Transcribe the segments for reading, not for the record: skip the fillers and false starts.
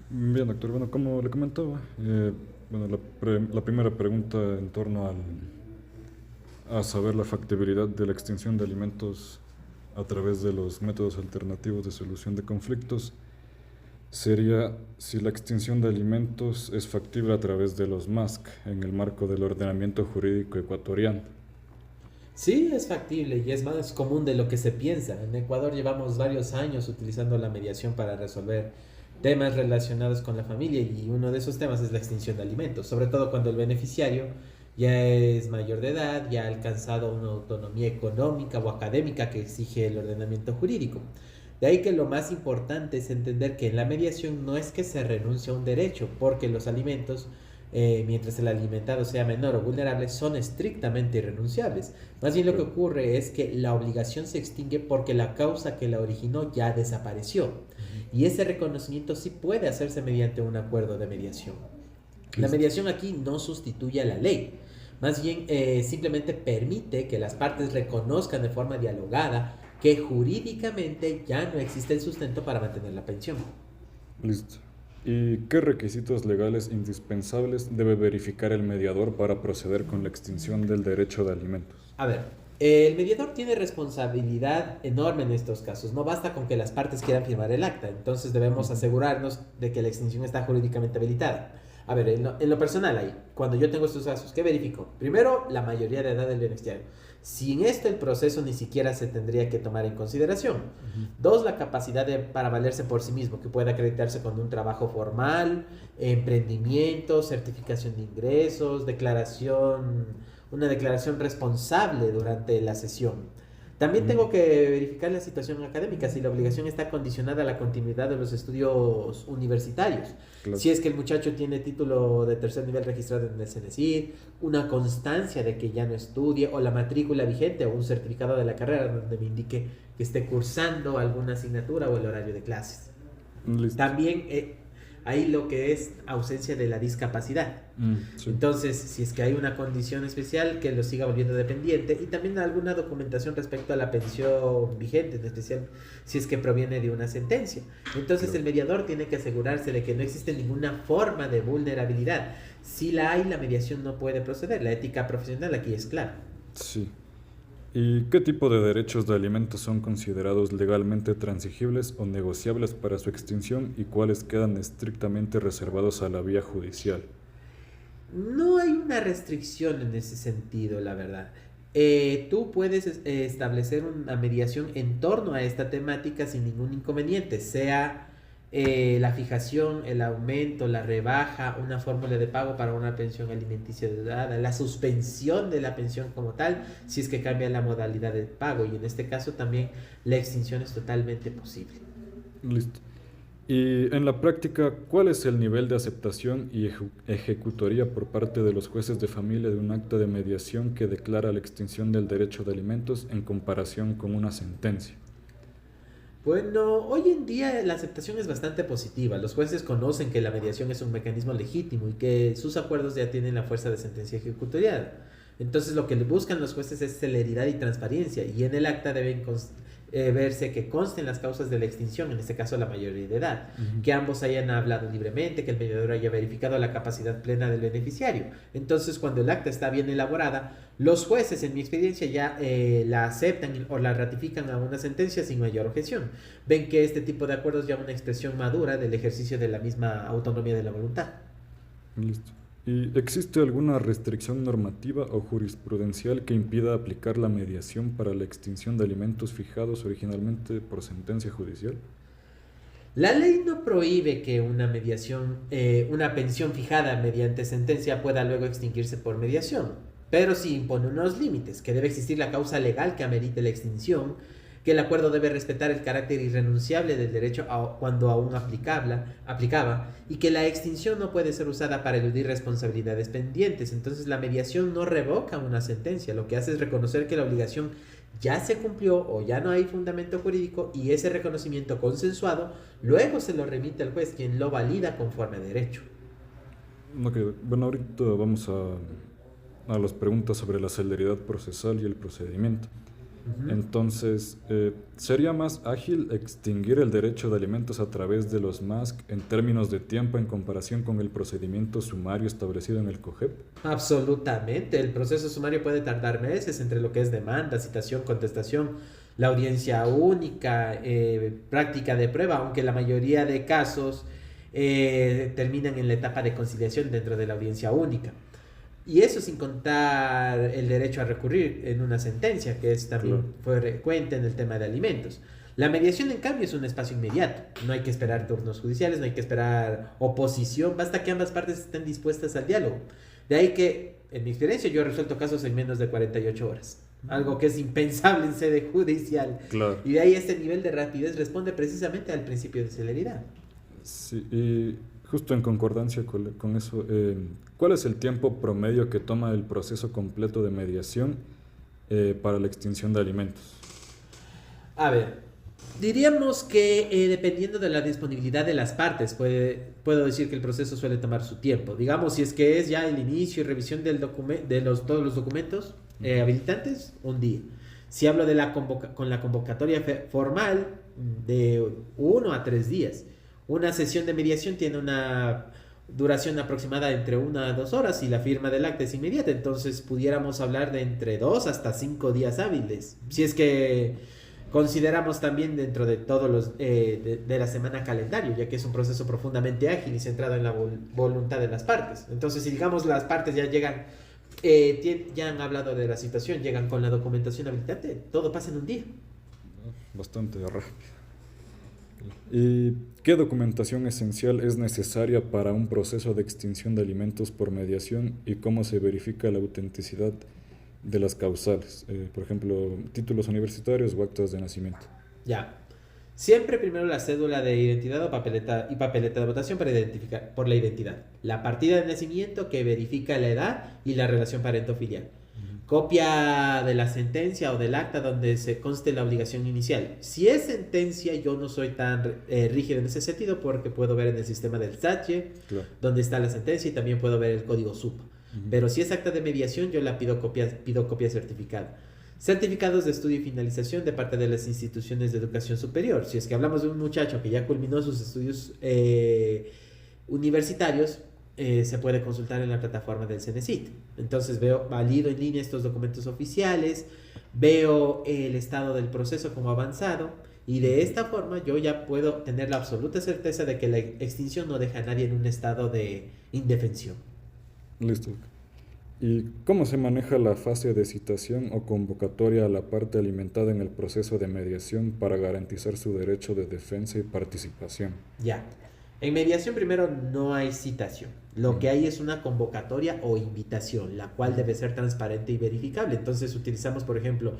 Bien, doctor. Bueno, como le comentaba, bueno, la primera pregunta en torno a saber la factibilidad de la extinción de alimentos a través de los métodos alternativos de solución de conflictos sería si la extinción de alimentos es factible a través de los MASC en el marco del ordenamiento jurídico ecuatoriano. Sí, es factible y es más común de lo que se piensa. En Ecuador llevamos varios años utilizando la mediación para resolver temas relacionados con la familia y uno de esos temas es la extinción de alimentos, sobre todo cuando el beneficiario ya es mayor de edad, ya ha alcanzado una autonomía económica o académica que exige el ordenamiento jurídico. De ahí que lo más importante es entender que en la mediación no es que se renuncie a un derecho, porque los alimentos mientras el alimentado sea menor o vulnerable, son estrictamente irrenunciables. Más bien lo que Claro. ocurre es que la obligación se extingue porque la causa que la originó ya desapareció. Ujú. Y ese reconocimiento sí puede hacerse mediante un acuerdo de mediación. La Listo. mediación aquí no sustituye a la ley, más bien simplemente permite que las partes reconozcan de forma dialogada que jurídicamente ya no existe el sustento para mantener la pensión. Listo. ¿Y qué requisitos legales indispensables debe verificar el mediador para proceder con la extinción del derecho de alimentos? A ver, el mediador tiene responsabilidad enorme en estos casos. No basta con que las partes quieran firmar el acta. Entonces debemos Ujú. asegurarnos de que la extinción está jurídicamente habilitada. A ver, en lo personal ahí, cuando yo tengo estos casos, ¿qué verifico? Primero, la mayoría de edad del beneficiario. Sin esto, el proceso ni siquiera se tendría que tomar en consideración. Ujú. Dos, la capacidad para valerse por sí mismo, que pueda acreditarse con un trabajo formal, emprendimiento, certificación de ingresos, una declaración responsable durante la sesión. También Ujú. tengo que verificar la situación académica, si la obligación está condicionada a la continuidad de los estudios universitarios. Claro. Si es que el muchacho tiene título de tercer nivel registrado en el CENESID, una constancia de que ya no estudie, o la matrícula vigente, o un certificado de la carrera donde me indique que esté cursando alguna asignatura o el horario de clases. Listo. También hay lo que es ausencia de la discapacidad. Sí. Entonces, si es que hay una condición especial que lo siga volviendo dependiente, y también alguna documentación respecto a la pensión vigente, en especial si es que proviene de una sentencia. Entonces, Claro. el mediador tiene que asegurarse de que no existe ninguna forma de vulnerabilidad. Si la hay, la mediación no puede proceder. La ética profesional aquí es clara. Sí. ¿Y qué tipo de derechos de alimentos son considerados legalmente transigibles o negociables para su extinción y cuáles quedan estrictamente reservados a la vía judicial? No hay una restricción en ese sentido, la verdad. Tú puedes establecer una mediación en torno a esta temática sin ningún inconveniente, sea la fijación, el aumento, la rebaja, una fórmula de pago para una pensión alimenticia dada, la suspensión de la pensión como tal, si es que cambia la modalidad de pago, y en este caso también la extinción es totalmente posible. Listo. Y en la práctica, ¿cuál es el nivel de aceptación y ejecutoría por parte de los jueces de familia de un acta de mediación que declara la extinción del derecho de alimentos en comparación con una sentencia? Bueno, hoy en día la aceptación es bastante positiva. Los jueces conocen que la mediación es un mecanismo legítimo y que sus acuerdos ya tienen la fuerza de sentencia ejecutorial. Entonces lo que le buscan los jueces es celeridad y transparencia, y en el acta deben verse que consten las causas de la extinción, en este caso la mayoría de edad, Ujú. que ambos hayan hablado libremente, que el mediador haya verificado la capacidad plena del beneficiario. Entonces, cuando el acta está bien elaborada, los jueces, en mi experiencia, ya la aceptan o la ratifican a una sentencia sin mayor objeción. Ven que este tipo de acuerdos ya una expresión madura del ejercicio de la misma autonomía de la voluntad. Listo. ¿Y existe alguna restricción normativa o jurisprudencial que impida aplicar la mediación para la extinción de alimentos fijados originalmente por sentencia judicial? La ley no prohíbe que una pensión fijada mediante sentencia pueda luego extinguirse por mediación, pero sí impone unos límites, que debe existir la causa legal que amerite la extinción, que el acuerdo debe respetar el carácter irrenunciable del derecho cuando aún aplicaba, y que la extinción no puede ser usada para eludir responsabilidades pendientes. Entonces la mediación no revoca una sentencia, lo que hace es reconocer que la obligación ya se cumplió o ya no hay fundamento jurídico, y ese reconocimiento consensuado luego se lo remite al juez, quien lo valida conforme a derecho. Ok, bueno, ahorita vamos a las preguntas sobre la celeridad procesal y el procedimiento. Ujú. Entonces, ¿sería más ágil extinguir el derecho de alimentos a través de los MASC en términos de tiempo en comparación con el procedimiento sumario establecido en el COGEP? Absolutamente. El proceso sumario puede tardar meses entre lo que es demanda, citación, contestación, la audiencia única, práctica de prueba, aunque la mayoría de casos terminan en la etapa de conciliación dentro de la audiencia única. Y eso sin contar el derecho a recurrir en una sentencia, que es también Claro. frecuente en el tema de alimentos. La mediación, en cambio, es un espacio inmediato. No hay que esperar turnos judiciales, no hay que esperar oposición, basta que ambas partes estén dispuestas al diálogo. De ahí que, en mi experiencia, yo he resuelto casos en menos de 48 horas. Algo que es impensable en sede judicial. Claro. Y de ahí este nivel de rapidez responde precisamente al principio de celeridad. Sí, y justo en concordancia con eso, ¿cuál es el tiempo promedio que toma el proceso completo de mediación para la extinción de alimentos? A ver, diríamos que dependiendo de la disponibilidad de las partes, puedo decir que el proceso suele tomar su tiempo. Digamos, si es que es ya el inicio y revisión todos los documentos habilitantes, un día. Si hablo de con la convocatoria formal, de 1 a 3 días. Una sesión de mediación tiene una duración aproximada entre 1 a 2 horas y la firma del acta es inmediata. Entonces pudiéramos hablar de entre 2 hasta 5 días hábiles. Si es que consideramos también dentro de todos los de la semana calendario, ya que es un proceso profundamente ágil y centrado en la voluntad de las partes. Entonces, si digamos las partes ya llegan, ya han hablado de la situación, llegan con la documentación habilitante, todo pasa en un día. Bastante rápido. ¿Y qué documentación esencial es necesaria para un proceso de extinción de alimentos por mediación y cómo se verifica la autenticidad de las causales? Por ejemplo, títulos universitarios o actas de nacimiento. Ya. Siempre primero la cédula de identidad o papeleta de votación para identificar por la identidad. La partida de nacimiento que verifica la edad y la relación parento-filial. Copia de la sentencia o del acta donde se conste la obligación inicial. Si es sentencia, yo no soy tan rígido en ese sentido porque puedo ver en el sistema del SACHE Claro. donde está la sentencia y también puedo ver el código SUP. Pero si es acta de mediación, yo la pido copia certificada. Certificados de estudio y finalización de parte de las instituciones de educación superior. Si es que hablamos de un muchacho que ya culminó sus estudios universitarios, se puede consultar en la plataforma del CENESIT. Entonces valido en línea estos documentos oficiales, veo el estado del proceso como avanzado y de esta forma yo ya puedo tener la absoluta certeza de que la extinción no deja a nadie en un estado de indefensión. Listo. ¿Y cómo se maneja la fase de citación o convocatoria a la parte alimentada en el proceso de mediación para garantizar su derecho de defensa y participación? Ya. En mediación primero no hay citación. Lo que hay es una convocatoria o invitación, la cual debe ser transparente y verificable. Entonces utilizamos, por ejemplo,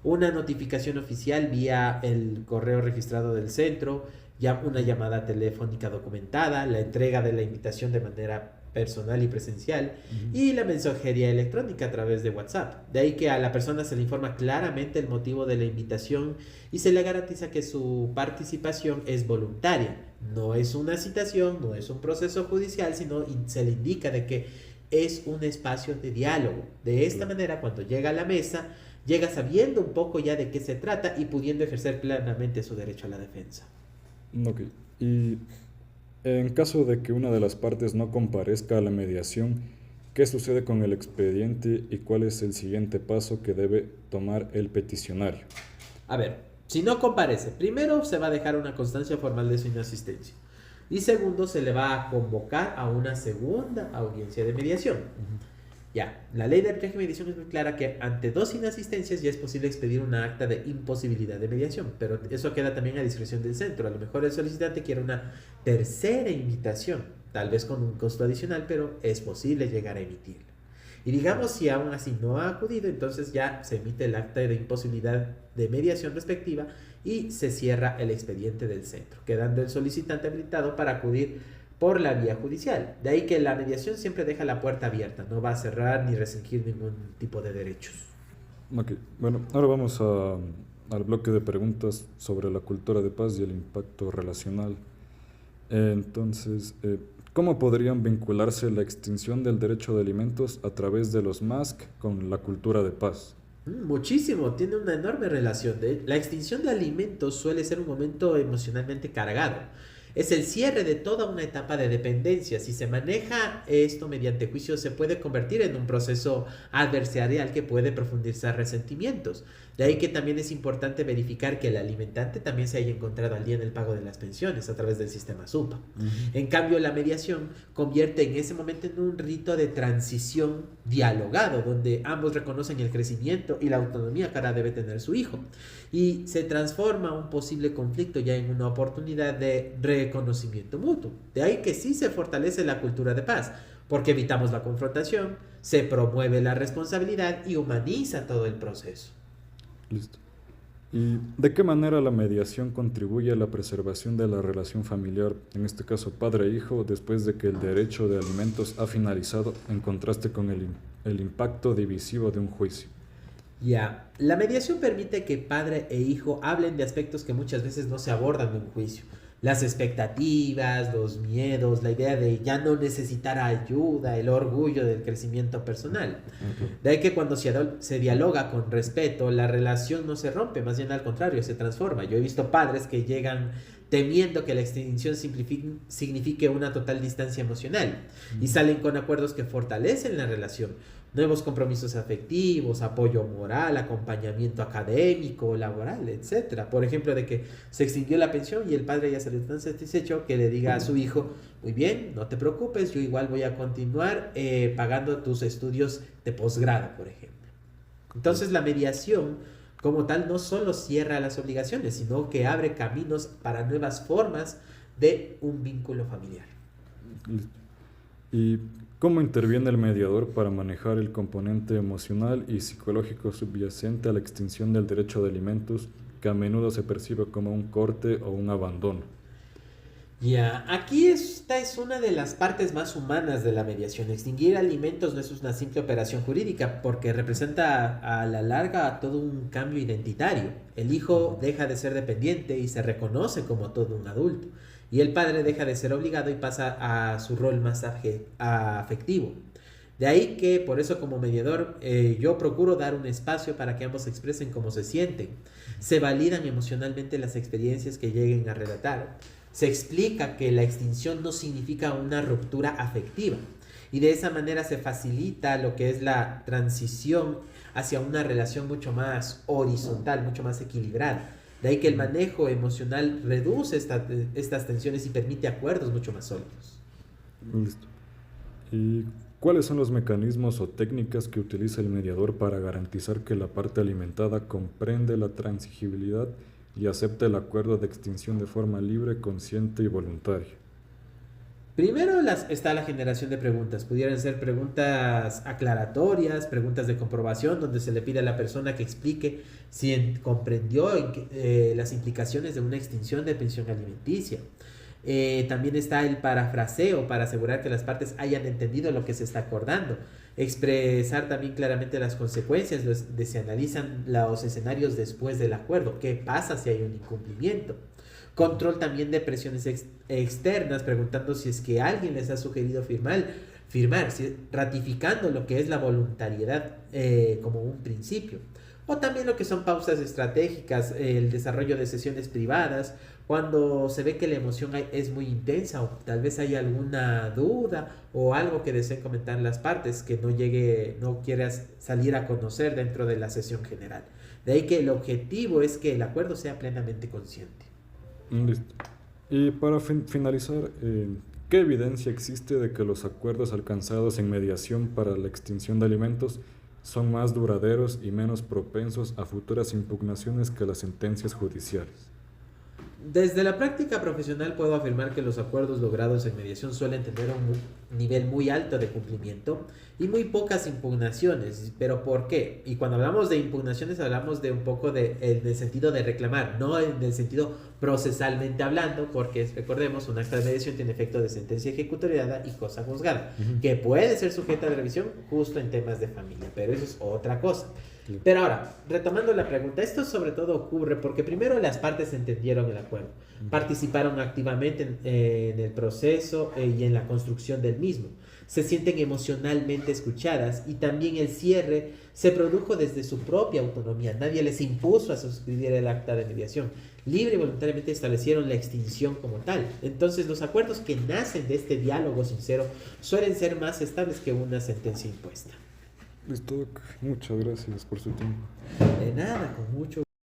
una notificación oficial vía el correo registrado del centro, ya una llamada telefónica documentada, la entrega de la invitación de manera personal y presencial y la mensajería electrónica a través de WhatsApp. De ahí que a la persona se le informa claramente el motivo de la invitación y se le garantiza que su participación es voluntaria. No es una citación, no es un proceso judicial, sino se le indica de que es un espacio de diálogo. De esta manera, cuando llega a la mesa, llega sabiendo un poco ya de qué se trata y pudiendo ejercer plenamente su derecho a la defensa. Ok. Y en caso de que una de las partes no comparezca a la mediación, ¿qué sucede con el expediente y cuál es el siguiente paso que debe tomar el peticionario? A ver, si no comparece, primero se va a dejar una constancia formal de su inasistencia. Y segundo, se le va a convocar a una segunda audiencia de mediación. Ya, la ley de arbitraje y mediación es muy clara que ante 2 inasistencias ya es posible expedir una acta de imposibilidad de mediación, pero eso queda también a discreción del centro. A lo mejor el solicitante quiere una tercera invitación, tal vez con un costo adicional, pero es posible llegar a emitirla. Y digamos, si aún así no ha acudido, entonces ya se emite el acta de imposibilidad de mediación respectiva y se cierra el expediente del centro, quedando el solicitante habilitado para acudir por la vía judicial. De ahí que la mediación siempre deja la puerta abierta, no va a cerrar ni restringir ningún tipo de derechos. Ok, bueno, ahora vamos al bloque de preguntas sobre la cultura de paz y el impacto relacional. Entonces, ¿cómo podrían vincularse la extinción del derecho de alimentos a través de los MASC con la cultura de paz? Muchísimo, tiene una enorme relación. La extinción de alimentos suele ser un momento emocionalmente cargado. Es el cierre de toda una etapa de dependencia. Si se maneja esto mediante juicio, se puede convertir en un proceso adversarial que puede profundizar resentimientos. De ahí que también es importante verificar que el alimentante también se haya encontrado al día en el pago de las pensiones a través del sistema SUPA. En cambio, la mediación convierte en ese momento en un rito de transición dialogado, donde ambos reconocen el crecimiento y la autonomía que ahora debe tener su hijo. Y se transforma un posible conflicto ya en una oportunidad de reconocimiento mutuo. De ahí que sí se fortalece la cultura de paz, porque evitamos la confrontación, se promueve la responsabilidad y humaniza todo el proceso. Listo. ¿Y de qué manera la mediación contribuye a la preservación de la relación familiar, en este caso padre-hijo, después de que el derecho de alimentos ha finalizado, en contraste con el impacto divisivo de un juicio? Ya, la mediación permite que padre e hijo hablen de aspectos que muchas veces no se abordan en un juicio. Las expectativas, los miedos, la idea de ya no necesitar ayuda, el orgullo del crecimiento personal. De ahí que cuando se dialoga con respeto, la relación no se rompe, más bien al contrario, se transforma. Yo he visto padres que llegan temiendo que la extinción signifique una total distancia emocional y salen con acuerdos que fortalecen la relación. Nuevos compromisos afectivos, apoyo moral, acompañamiento académico, laboral, etcétera. Por ejemplo, de que se extinguió la pensión y el padre ya salió tan satisfecho que le diga a su hijo: muy bien, no te preocupes, yo igual voy a continuar pagando tus estudios de posgrado, por ejemplo. Entonces la mediación como tal no solo cierra las obligaciones, sino que abre caminos para nuevas formas de un vínculo familiar. ¿Y cómo interviene el mediador para manejar el componente emocional y psicológico subyacente a la extinción del derecho de alimentos, que a menudo se percibe como un corte o un abandono? Ya, aquí esta es una de las partes más humanas de la mediación. Extinguir alimentos no es una simple operación jurídica porque representa a la larga todo un cambio identitario. El hijo deja de ser dependiente y se reconoce como todo un adulto. Y el padre deja de ser obligado y pasa a su rol más afectivo. De ahí que por eso como mediador yo procuro dar un espacio para que ambos expresen cómo se sienten. Se validan emocionalmente las experiencias que lleguen a relatar. Se explica que la extinción no significa una ruptura afectiva y de esa manera se facilita lo que es la transición hacia una relación mucho más horizontal, mucho más equilibrada. De ahí que el manejo emocional reduce estas tensiones y permite acuerdos mucho más sólidos. Listo. ¿Y cuáles son los mecanismos o técnicas que utiliza el mediador para garantizar que la parte alimentada comprende la transigibilidad y acepta el acuerdo de extinción de forma libre, consciente y voluntaria? Primero está la generación de preguntas. Pudieran ser preguntas aclaratorias, preguntas de comprobación, donde se le pide a la persona que explique si comprendió las implicaciones de una extinción de pensión alimenticia. También está el parafraseo para asegurar que las partes hayan entendido lo que se está acordando. Expresar también claramente las consecuencias de se analizan los escenarios después del acuerdo. ¿Qué pasa si hay un incumplimiento? Control también de presiones externas, preguntando si es que alguien les ha sugerido firmar ratificando lo que es la voluntariedad como un principio. O también lo que son pausas estratégicas, el desarrollo de sesiones privadas, cuando se ve que la emoción es muy intensa o tal vez hay alguna duda o algo que deseen comentar las partes que no quieras salir a conocer dentro de la sesión general. De ahí que el objetivo es que el acuerdo sea plenamente consciente. Listo. Y para finalizar, ¿qué evidencia existe de que los acuerdos alcanzados en mediación para la extinción de alimentos son más duraderos y menos propensos a futuras impugnaciones que las sentencias judiciales? Desde la práctica profesional puedo afirmar que los acuerdos logrados en mediación suelen tener un nivel muy alto de cumplimiento y muy pocas impugnaciones. ¿Pero por qué? Y cuando hablamos de impugnaciones hablamos de un poco en el sentido de reclamar, no en el sentido procesalmente hablando, porque recordemos, un acta de mediación tiene efecto de sentencia ejecutoriada y cosa juzgada, que puede ser sujeta de revisión justo en temas de familia, pero eso es otra cosa. Claro. Pero ahora, retomando la pregunta, esto sobre todo ocurre porque primero las partes entendieron el acuerdo, participaron activamente en el proceso y en la construcción del mismo, se sienten emocionalmente escuchadas y también el cierre se produjo desde su propia autonomía, nadie les impuso a suscribir el acta de mediación, libre y voluntariamente establecieron la extinción como tal. Entonces los acuerdos que nacen de este diálogo sincero suelen ser más estables que una sentencia impuesta. Listo, Doc. Muchas gracias por su tiempo. De nada, con mucho